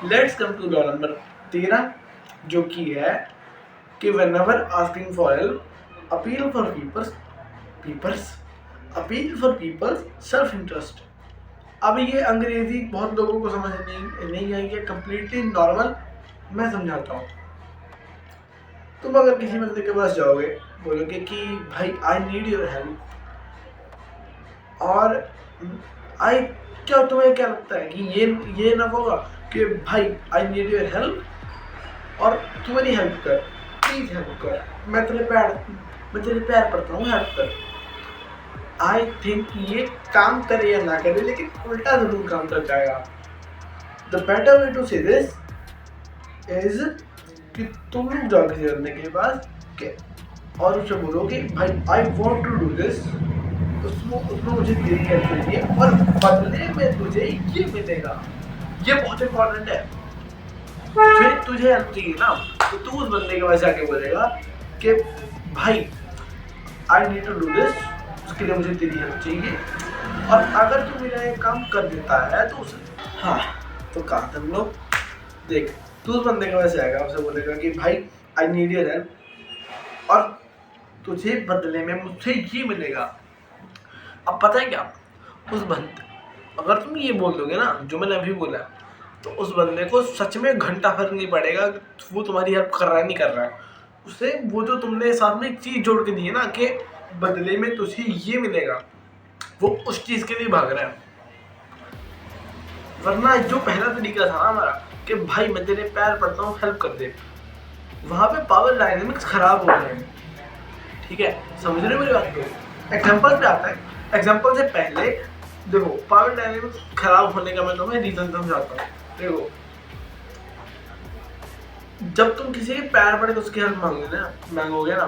Let's come to law number 13, जो कि है कि whenever asking for help appeal for people's self interest. अब ये अंग्रेजी बहुत लोगों को समझ नहीं आई है, कम्प्लीटली नॉर्मल। मैं समझाता हूँ। तुम अगर किसी बंदे के पास जाओगे, बोलोगे कि भाई आई नीड योर हेल्प, और आई तुम्हें क्या लगता है कि ये ना होगा कि भाई आई नीड योर हेल्प और तू मेरी हेल्प कर, प्लीज हेल्प कर, मैं तेरे पैर पड़ता हूँ, हेल्प कर। आई थिंक ये काम करे या ना करे, लेकिन उल्टा जरूर काम कर जाएगा। द बेटर वे टू से दिस इज कि तुम लोग जाओ किसी बंदे के पास के और उसे बोलोगे भाई I want to do this, उसमें मुझे तेरी हेल्प चाहिए और बदले में तुझे ये मिलेगा। ये बहुत इंपॉर्टेंट है। फिर तुझे हेल्प चाहिए ना, तो तू उस बंदे के पास जाके बोलेगा कि भाई I need to do this, उसके लिए मुझे तेरी हेल्प चाहिए, और अगर तू मेरा ये काम कर देता है तो उसे हाँ तो कहा तुम लोग देख, तू उस बंदे के पास जाएगा, उसे बोलेगा कि भाई आई नीड योर हेल्प और तुझे बदले में मुझसे ये मिलेगा। अब पता है क्या, उस बंदे अगर तुम ये बोल दोगे ना जो मैंने अभी बोला, तो उस बंदे को सच में घंटा फर्क नहीं पड़ेगा वो तुम्हारी हेल्प कर रहा है नहीं कर रहा है। उसे वो जो तुमने साथ में एक चीज़ जोड़ के दी है ना कि बदले में तुझे ये मिलेगा, वो उस चीज़ के लिए भाग रहा है। वरना जो पहला तरीका था ना हमारा कि भाई मैं तेरे पैर पड़ता हूँ हेल्प कर दे, वहाँ पे पावर डायनेमिक्स खराब हो रहे हैं। ठीक है, समझ रहे हो मेरी बात को? एग्जाम्पल पे आता है। एग्जाम्पल से पहले देखो, पावर डायनेमिक्स खराब होने का मैं तुम्हें रीजन समझाता हूँ। देखो, जब तुम किसी के पैर पड़े तो उसकी हेल्प मांगोगे ना,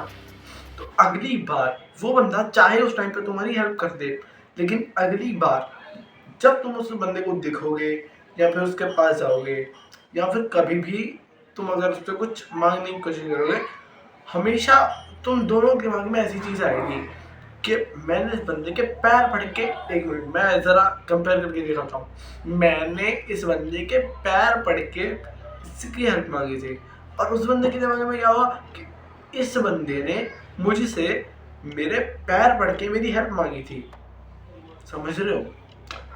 तो अगली बार वो बंदा चाहे उस टाइम पे तुम्हारी हेल्प कर दे, लेकिन अगली बार जब तुम उस बंदे को दिखोगे या फिर उसके पास जाओगे या फिर कभी भी तुम अगर उससे कुछ मांगने की कोशिश करोगे, हमेशा तुम दोनों के दिमाग में ऐसी चीज़ आएगी कि मैंने इस बंदे के पैर पड़ के, एक मिनट मैं ज़रा कंपेयर करके दिखाता हूँ, मैंने इस बंदे के पैर पड़ के इसकी हेल्प मांगी थी, और उस बंदे के दिमाग में क्या हुआ कि इस बंदे ने मुझसे मेरे पैर पड़ के मेरी हेल्प मांगी थी। समझ रहे हो?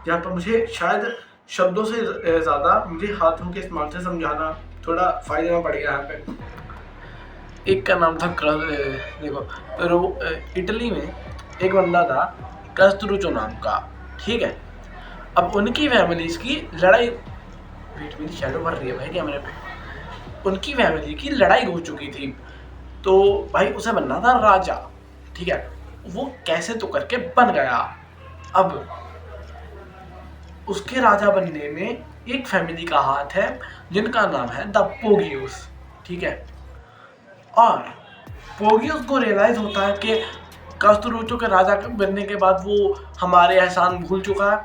यहाँ पर मुझे शायद शब्दों से ज़्यादा मुझे हाथों के इस्तेमाल से समझाना थोड़ा फायदे में पड़ गया यहाँ पे। एक का नाम था देखो, इटली में एक बंदा था कस्तुरुचो नाम का। ठीक है, अब उनकी फैमिलीज की लड़ाई, वेट मेरी शैडो भर रही है भाई कैमरे पे। उनकी फैमिली की लड़ाई हो चुकी थी, तो भाई उसे बनना था राजा। ठीक है, वो कैसे तो करके बन गया। अब उसके राजा बनने में एक फैमिली का हाथ है जिनका नाम है द पोगियोस। ठीक है, और पोगियोस को रियलाइज होता है कि कस्तुरुचो के राजा बनने के बाद वो हमारे एहसान भूल चुका है,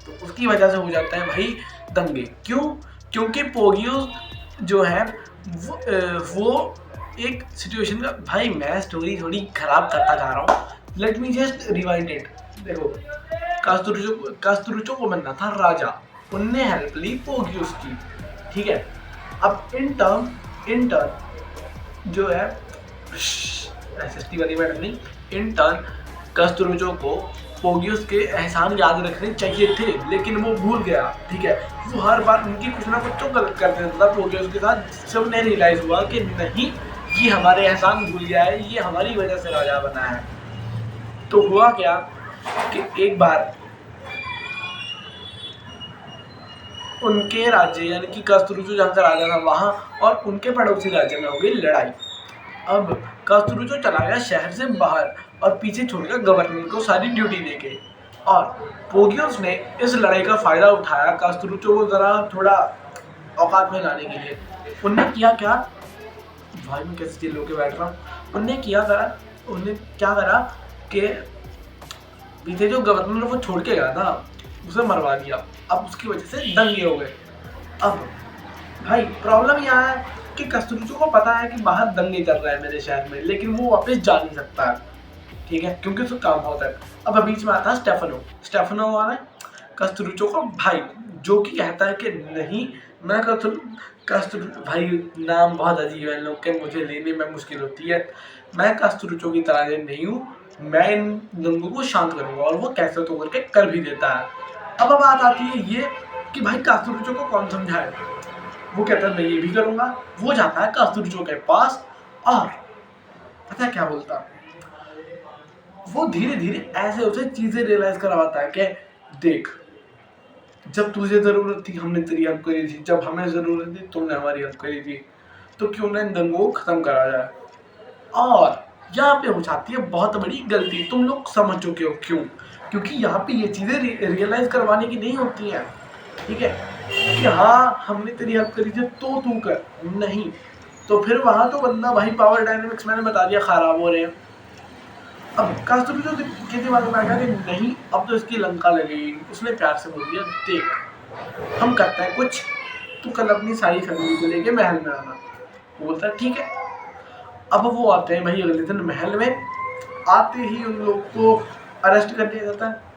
तो उसकी वजह से हो जाता है भाई दंगे। क्यों? क्योंकि पोगियोस जो है वो एक सिचुएशन का, भाई मैं स्टोरी थोड़ी खराब करता जा रहा हूँ, let me just rewind it. देखो, कस्तुरुचो को बनना था राजा, उनने हेल्प ली पोगियोस की। ठीक है, अब इन टर्न जो है एसएसटी वाली मैडम नहीं, इन टर्न कस्तुरुचो को पोगियोस के एहसान याद रखने चाहिए थे, लेकिन वो भूल गया। ठीक है, वो हर बार उनकी कुछ ना कुछ तो गलत कर देता था पोगियोस के साथ, जिससे उन्हें रियलाइज हुआ कि नहीं ये हमारे एहसान भूल गया है, ये हमारी वजह से राजा बना है। तो हुआ क्या कि एक बार उनके राज्य यानी कि कस्तुरुचो जहाँ का राजा था वहाँ और उनके पड़ोसी राज्य में हो गई लड़ाई। अब कस्तुरुचो चला गया शहर से बाहर और पीछे छोड़ गया गवर्नर को सारी ड्यूटी देके, और पोगियोस ने इस लड़ाई का फायदा उठाया कस्तुरुचो को जरा थोड़ा औकात में लाने के लिए। उनने किया क्या, भाई मैं कैसे चिल्लो के बैठ रहा हूँ, उनने क्या करा कि पीछे जो गवर्नर वो छोड़ के गया था उसे मरवा दिया। अब उसकी वजह से दंगे हो गए। अब भाई प्रॉब्लम यहाँ है कि कस्तुरुचो को पता है कि बाहर दंगे चल रहा है मेरे शहर में, लेकिन वो वापस जा नहीं सकता है। ठीक है, क्योंकि उसका काम होता है। अब बीच में आता है स्टेफनो आना है। कस्तुरुचो को भाई, जो कि कहता है कि नहीं मैं कस्तुर भाई, नाम बहुत अजीब है इन लोग के, मुझे लेने में मुश्किल होती है। मैं कस्तुरुचो की तरह नहीं हूँ, मैं इन लोगों को शांत करूंगा, और वो कैसे तो करके कर भी देता है। अब बात आती है ये कि भाई कस्तुरुचो को कौन समझाए। वो कहता है मैं ये भी करूंगा। वो जाता है कस्तुरुचो के पास और पता है क्या बोलता, वो धीरे धीरे ऐसे उसे चीजें रियलाइज करवाता है कि देख, जब तुझे जरूरत थी हमने तेरी हेल्प करी थी, जब हमें जरूरत थी तुमने हमारी हेल्प करी थी, तो क्यों ना इन दंगों को खत्म करा जाए। और यहाँ पे हो जाती है बहुत बड़ी गलती, तुम लोग समझ चुके हो क्यों, क्योंकि यहाँ पे ये चीजें रियलाइज करवाने की नहीं होती हैं, ठीक है, कि हाँ हमने तेरी हेल्प करी थी तो तू कर, नहीं। तो फिर वहां तो बंदा भाई पावर डायनेमिक्स मैंने बता दिया खराब हो रहे हैं। अब कस्तूरी के दिमाग में आ गया कि नहीं अब तो इसकी लंका लगेगी। उसने प्यार से बोल दिया देख हम करते हैं कुछ, तू कल अपनी सारी फैमिली को लेके महल में आना। वो बोलता है ठीक है। अब वो आते हैं भाई अगले दिन महल में, आते ही उन लोग को अरेस्ट कर लिया जाता है।